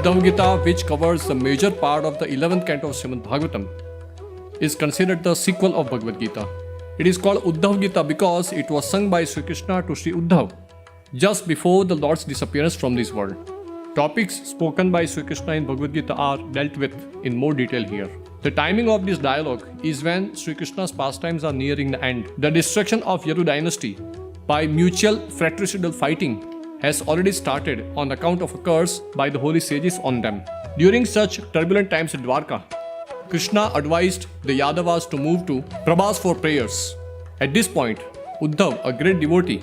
Uddhava Gita, which covers the major part of the 11th canto of Srimad Bhagavatam, is considered the sequel of Bhagavad Gita. It is called Uddhava Gita because it was sung by Sri Krishna to Sri Uddhava just before the Lord's disappearance from this world. Topics spoken by Sri Krishna in Bhagavad Gita are dealt with in more detail here. The timing of this dialogue is when Sri Krishna's pastimes are nearing the end. The destruction of Yadu dynasty by mutual fratricidal fighting has already started on account of a curse by the holy sages on them. During such turbulent times at Dwarka, Krishna advised the Yadavas to move to Prabhas for prayers. At this point, Uddhav, a great devotee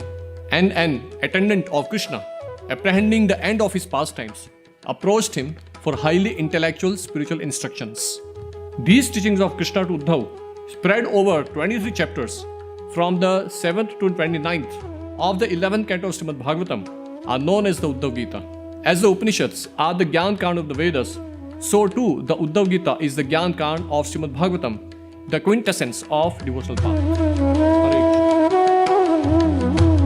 and an attendant of Krishna, apprehending the end of his pastimes, approached him for highly intellectual spiritual instructions. These teachings of Krishna to Uddhav, spread over 23 chapters from the 7th to 29th of the 11th canto of Srimad Bhagavatam, are known as the Uddhava Gita. As the Upanishads are the Gyan Kand of the Vedas, so too the Uddhava Gita is the Gyan Kand of Srimad Bhagavatam, the quintessence of devotional path. Hare Krishna.